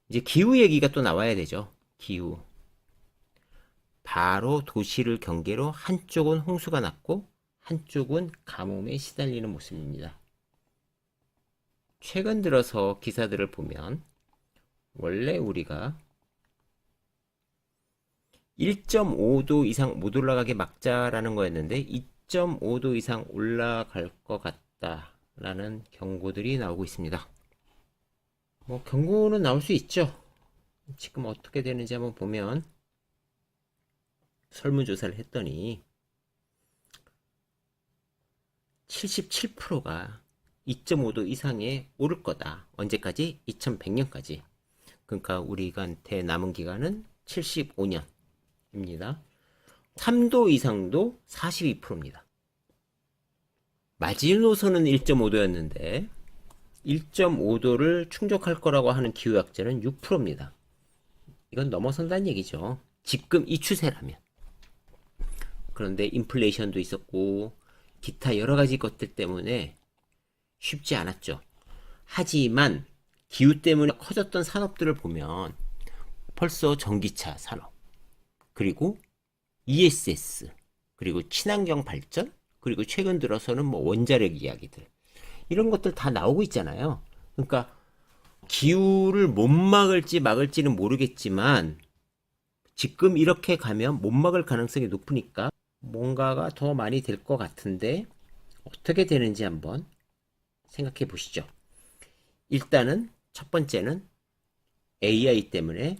이제 기후 얘기가 또 나와야 되죠. 기후. 바로 도시를 경계로 한쪽은 홍수가 났고 한쪽은 가뭄에 시달리는 모습입니다. 최근 들어서 기사들을 보면 원래 우리가 1.5도 이상 못 올라가게 막자라는 거였는데 2.5도 이상 올라갈 것 같다라는 경고들이 나오고 있습니다. 뭐 경고는 나올 수 있죠. 지금 어떻게 되는지 한번 보면 설문조사를 했더니 77%가 2.5도 이상에 오를 거다. 언제까지? 2100년까지. 그러니까 우리한테 남은 기간은 75년입니다. 3도 이상도 42%입니다. 마지노선은 1.5도였는데 1.5도를 충족할 거라고 하는 기후학자는 6%입니다. 이건 넘어선다는 얘기죠. 지금 이 추세라면. 그런데 인플레이션도 있었고 기타 여러 가지 것들 때문에 쉽지 않았죠. 하지만 기후 때문에 커졌던 산업들을 보면 벌써 전기차 산업, 그리고 ESS, 그리고 친환경 발전, 그리고 최근 들어서는 뭐 원자력 이야기들, 이런 것들 다 나오고 있잖아요. 그러니까 기후를 못 막을지는 모르겠지만 지금 이렇게 가면 못 막을 가능성이 높으니까 뭔가가 더 많이 될 것 같은데 어떻게 되는지 한번 생각해 보시죠. 일단은 첫 번째는 AI 때문에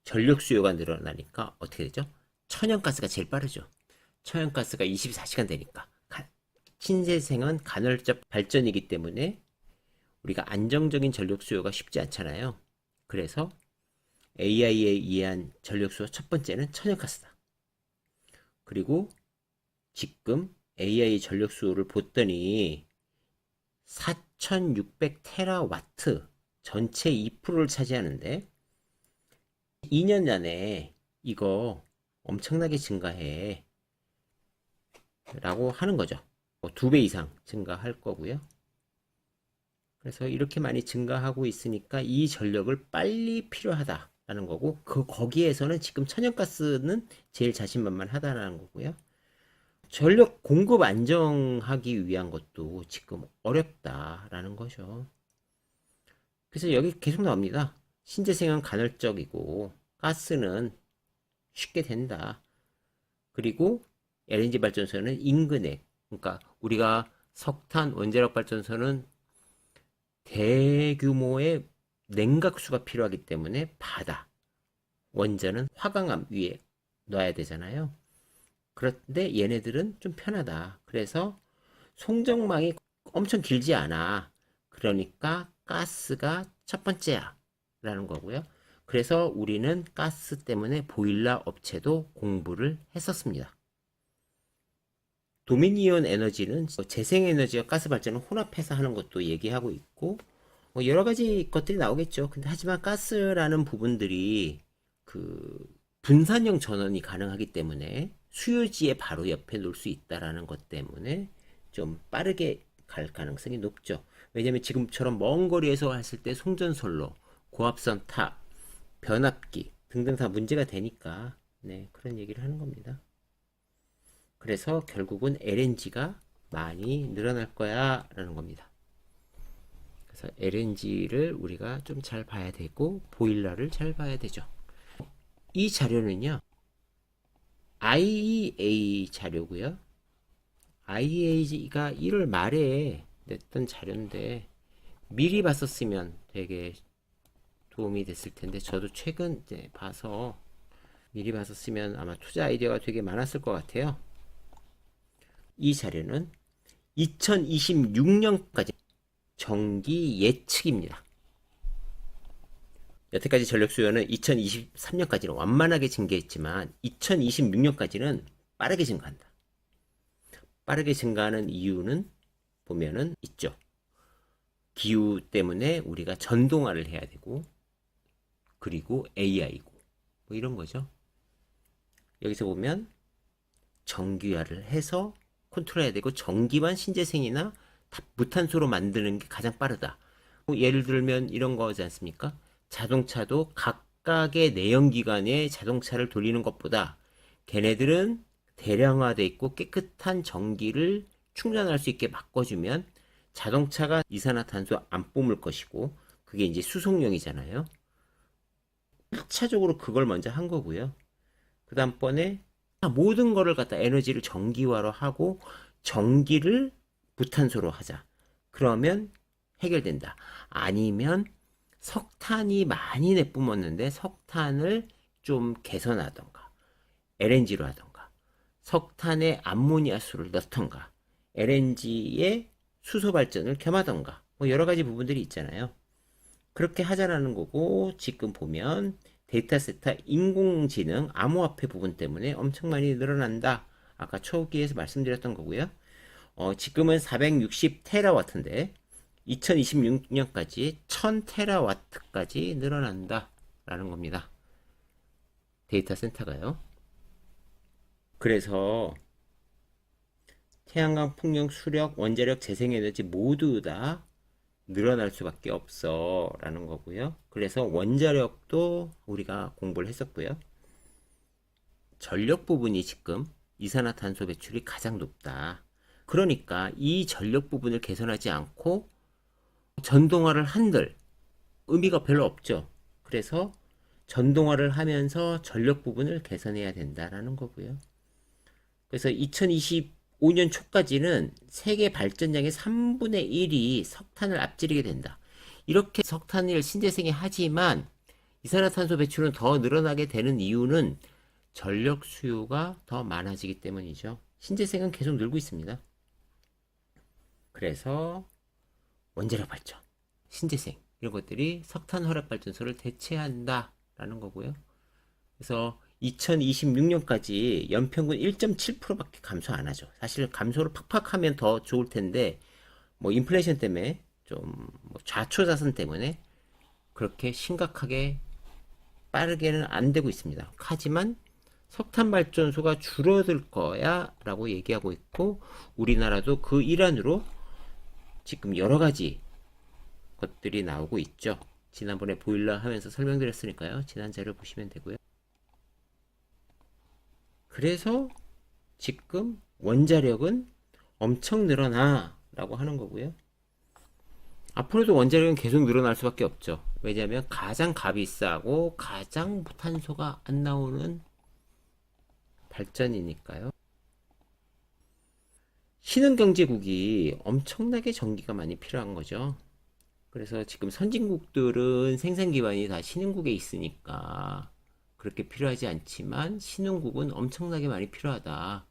전력 수요가 늘어나니까 어떻게 되죠? 천연가스가 제일 빠르죠. 천연가스가 24시간 되니까. 신재생은 간헐적 발전이기 때문에 우리가 안정적인 전력 수요가 쉽지 않잖아요. 그래서 AI에 의한 전력 수요 첫 번째는 천연가스다. 그리고 지금 AI 전력 수요를 봤더니 4600테라와트 전체 2%를 차지하는데 2년 안에 이거 엄청나게 증가해 라고 하는 거죠. 2배 이상 증가할 거고요. 그래서 이렇게 많이 증가하고 있으니까 이 전력을 빨리 필요하다라는 거고, 거기에서는 지금 천연가스는 제일 자신만만하다라는 거고요. 전력 공급 안정하기 위한 것도 지금 어렵다라는 거죠. 그래서 여기 계속 나옵니다. 신재생은 간헐적이고 가스는 쉽게 된다. 그리고 LNG 발전소는 인근에, 그러니까 우리가 석탄 원자력 발전소는 대규모의 냉각수가 필요하기 때문에 바다, 원전은 화강암 위에 놔야 되잖아요. 그런데 얘네들은 좀 편하다. 그래서 송정망이 엄청 길지 않아. 그러니까 가스가 첫 번째야 라는 거고요. 그래서 우리는 가스 때문에 보일러 업체도 공부를 했었습니다. 도미니온 에너지는 재생에너지와 가스 발전을 혼합해서 하는 것도 얘기하고 있고, 뭐 여러 가지 것들이 나오겠죠. 근데 하지만 가스라는 부분들이 그 분산형 전원이 가능하기 때문에 수요지에 바로 옆에 놓을 수 있다라는 것 때문에 좀 빠르게 갈 가능성이 높죠. 왜냐면 지금처럼 먼 거리에서 했을 때 송전솔로, 고압선 탑, 변압기 등등 다 문제가 되니까 네, 그런 얘기를 하는 겁니다. 그래서 결국은 LNG가 많이 늘어날 거야 라는 겁니다. 그래서 LNG를 우리가 좀 잘 봐야 되고 보일러를 잘 봐야 되죠. 이 자료는요, IEA 자료고요. IEA가 1월 말에 냈던 자료인데 미리 봤었으면 되게 도움이 됐을 텐데 저도 최근 봐서 미리 봤었으면 아마 투자 아이디어가 되게 많았을 것 같아요. 이 자료는 2026년까지 정기 예측입니다. 여태까지 전력 수요는 2023년까지는 완만하게 증가했지만 2026년까지는 빠르게 증가한다. 빠르게 증가하는 이유는 보면은 있죠. 기후 때문에 우리가 전동화를 해야 되고, 그리고 AI고 뭐 이런 거죠. 여기서 보면 정규화를 해서 컨트롤해야 되고, 전기만 신재생이나 무탄소로 만드는 게 가장 빠르다. 예를 들면 이런 거지 않습니까? 자동차도 각각의 내연기관의 자동차를 돌리는 것보다 걔네들은 대량화돼 있고 깨끗한 전기를 충전할 수 있게 바꿔주면 자동차가 이산화탄소 안 뿜을 것이고, 그게 이제 수송용이잖아요. 1차적으로 그걸 먼저 한 거고요. 그 다음번에 모든 거를 갖다 에너지를 전기화로 하고 전기를 무탄소로 하자. 그러면 해결된다. 아니면 석탄이 많이 내뿜었는데 석탄을 좀 개선하던가, LNG로 하던가, 석탄에 암모니아수를 넣던가, LNG에 수소 발전을 겸하던가, 뭐 여러 가지 부분들이 있잖아요. 그렇게 하자라는 거고, 지금 보면 데이터 센터 인공지능 암호화폐 부분 때문에 엄청 많이 늘어난다. 아까 초기에서 말씀드렸던 거고요. 지금은 460테라와트인데 2026년까지 1000테라와트까지 늘어난다라는 겁니다. 데이터 센터가요. 그래서 태양광, 풍력, 수력, 원자력, 재생에너지 모두 다 늘어날 수밖에 없어 라는 거고요. 그래서 원자력도 우리가 공부를 했었고요. 전력 부분이 지금 이산화탄소 배출이 가장 높다. 그러니까 이 전력 부분을 개선하지 않고 전동화를 한들 의미가 별로 없죠. 그래서 전동화를 하면서 전력 부분을 개선해야 된다라는 거고요. 그래서 2025년 초까지는 세계 발전량의 3분의 1이 석탄을 앞지르게 된다. 이렇게 석탄을 신재생이 하지만 이산화탄소 배출은 더 늘어나게 되는 이유는 전력 수요가 더 많아지기 때문이죠. 신재생은 계속 늘고 있습니다. 그래서 원자력 발전, 신재생 이런 것들이 석탄 화력 발전소를 대체한다라는 거고요. 그래서 2026년까지 연평균 1.7%밖에 감소 안 하죠. 사실 감소를 팍팍 하면 더 좋을 텐데 뭐 인플레이션 때문에 좀뭐 좌초자선 때문에 그렇게 심각하게 빠르게는 안 되고 있습니다. 하지만 석탄 발전소가 줄어들 거야 라고 얘기하고 있고, 우리나라도 그 일환으로 지금 여러 가지 것들이 나오고 있죠. 지난번에 보일러 하면서 설명드렸으니까요. 지난 자료 보시면 되고요. 그래서 지금 원자력은 엄청 늘어나 라고 하는 거고요. 앞으로도 원자력은 계속 늘어날 수밖에 없죠. 왜냐하면 가장 값비싸고 가장 무탄소가 안 나오는 발전이니까요. 신흥경제국이 엄청나게 전기가 많이 필요한 거죠. 그래서 지금 선진국들은 생산 기반이 다 신흥국에 있으니까 그렇게 필요하지 않지만 신흥국은 엄청나게 많이 필요하다.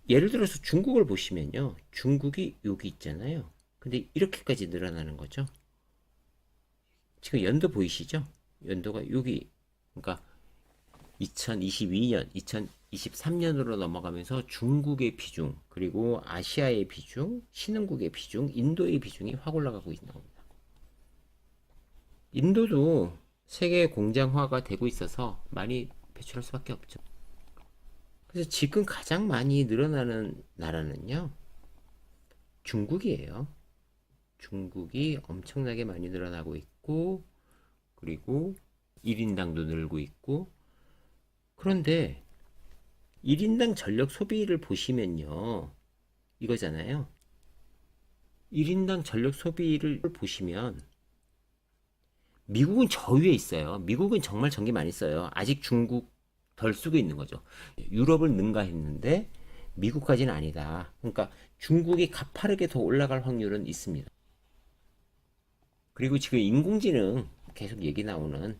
예를 들어서 중국을 보시면요. 중국이 여기 있잖아요. 근데 이렇게까지 늘어나는 거죠. 지금 연도 보이시죠? 연도가 여기, 그러니까 2022년, 2023년으로 넘어가면서 중국의 비중, 그리고 아시아의 비중, 신흥국의 비중, 인도의 비중이 확 올라가고 있는 겁니다. 인도도 세계 공장화가 되고 있어서 많이 배출할 수밖에 없죠. 그래서 지금 가장 많이 늘어나는 나라는요, 중국이에요. 중국이 엄청나게 많이 늘어나고 있고, 그리고 1인당도 늘고 있고, 그런데 1인당 전력 소비를 보시면요, 이거잖아요. 1인당 전력 소비를 보시면 미국은 저 위에 있어요. 미국은 정말 전기 많이 써요. 아직 중국 덜 쓰고 있는 거죠. 유럽을 능가했는데 미국까지는 아니다. 그러니까 중국이 가파르게 더 올라갈 확률은 있습니다. 그리고 지금 인공지능 계속 얘기 나오는,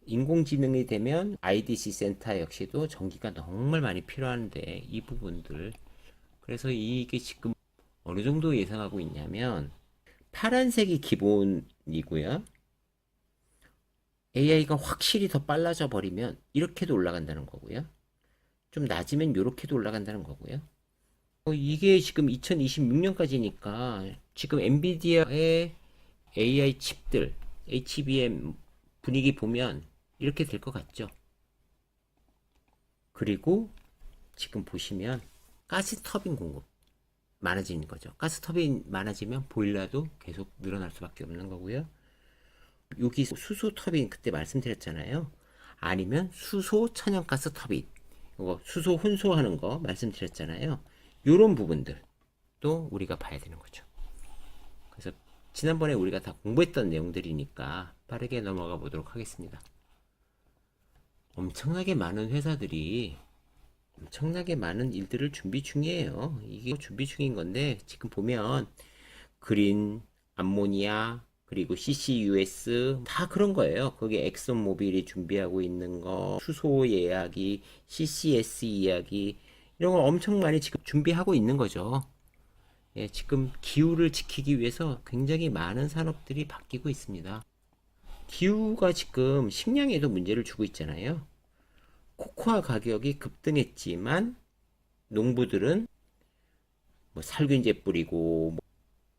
인공지능이 되면 IDC 센터 역시도 전기가 정말 많이 필요한데 이 부분들, 그래서 이게 지금 어느 정도 예상하고 있냐면 파란색이 기본이고요. AI가 확실히 더 빨라져 버리면 이렇게도 올라간다는 거고요. 좀 낮으면 이렇게도 올라간다는 거고요. 이게 지금 2026년까지니까 지금 엔비디아의 AI 칩들, HBM 분위기 보면 이렇게 될 것 같죠. 그리고 지금 보시면 가스 터빈 공급 많아지는 거죠. 가스 터빈 많아지면 보일러도 계속 늘어날 수밖에 없는 거고요. 여기 수소 터빈 그때 말씀드렸잖아요. 아니면 수소 천연가스 터빈, 이거 수소 혼소하는 거 말씀드렸잖아요. 요런 부분들도 우리가 봐야 되는 거죠. 그래서 지난번에 우리가 다 공부했던 내용들이니까 빠르게 넘어가 보도록 하겠습니다. 엄청나게 많은 회사들이 엄청나게 많은 일들을 준비 중이에요. 이게 준비 중인 건데 지금 보면 그린, 암모니아, 그리고 CCUS 다 그런 거예요. 거기 엑슨모빌이 준비하고 있는 거, 수소 예약이, CCS 이야기 이런 거 엄청 많이 지금 준비하고 있는 거죠. 예, 지금 기후를 지키기 위해서 굉장히 많은 산업들이 바뀌고 있습니다. 기후가 지금 식량에도 문제를 주고 있잖아요. 코코아 가격이 급등했지만 농부들은 뭐 살균제 뿌리고 뭐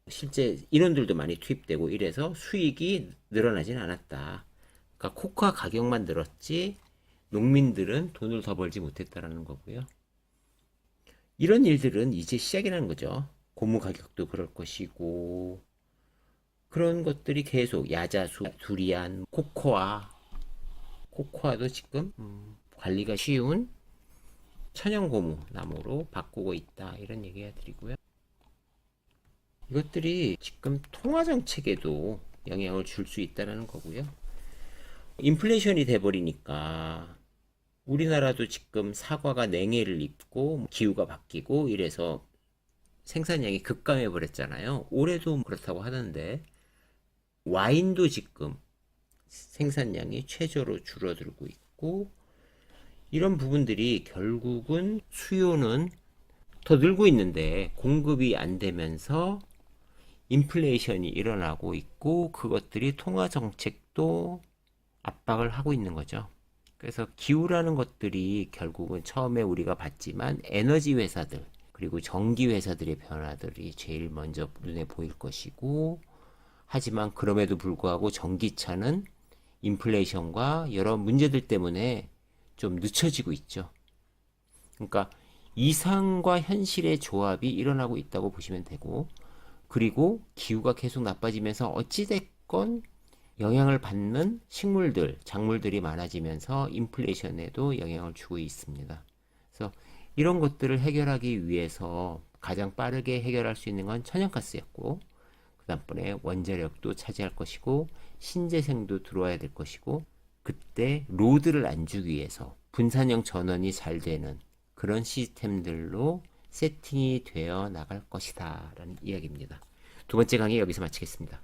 실제 인원들도 많이 투입되고 이래서 수익이 늘어나진 않았다. 그러니까 코코아 가격만 늘었지 농민들은 돈을 더 벌지 못했다라는 거고요. 이런 일들은 이제 시작이라는 거죠. 고무 가격도 그럴 것이고 그런 것들이 계속 야자수, 두리안, 코코아도 지금 관리가 쉬운 천연 고무 나무로 바꾸고 있다 이런 얘기가 드리고요. 이것들이 지금 통화 정책에도 영향을 줄 수 있다는 거고요. 인플레이션이 돼버리니까 우리나라도 지금 사과가 냉해를 입고 기후가 바뀌고 이래서 생산량이 급감해 버렸잖아요. 올해도 그렇다고 하는데 와인도 지금 생산량이 최저로 줄어들고 있고 이런 부분들이 결국은 수요는 더 늘고 있는데 공급이 안 되면서 인플레이션이 일어나고 있고 그것들이 통화 정책도 압박을 하고 있는 거죠. 그래서 기후라는 것들이 결국은 처음에 우리가 봤지만 에너지 회사들 그리고 전기 회사들의 변화들이 제일 먼저 눈에 보일 것이고 하지만 그럼에도 불구하고 전기차는 인플레이션과 여러 문제들 때문에 좀 늦춰지고 있죠. 그러니까 이상과 현실의 조합이 일어나고 있다고 보시면 되고 그리고 기후가 계속 나빠지면서 어찌됐건 영향을 받는 식물들, 작물들이 많아지면서 인플레이션에도 영향을 주고 있습니다. 그래서 이런 것들을 해결하기 위해서 가장 빠르게 해결할 수 있는 건 천연가스였고 그 다음번에 원자력도 차지할 것이고 신재생도 들어와야 될 것이고 그때 로드를 안 주기 위해서 분산형 전원이 잘 되는 그런 시스템들로 세팅이 되어 나갈 것이다 라는 이야기입니다. 두 번째 강의 여기서 마치겠습니다.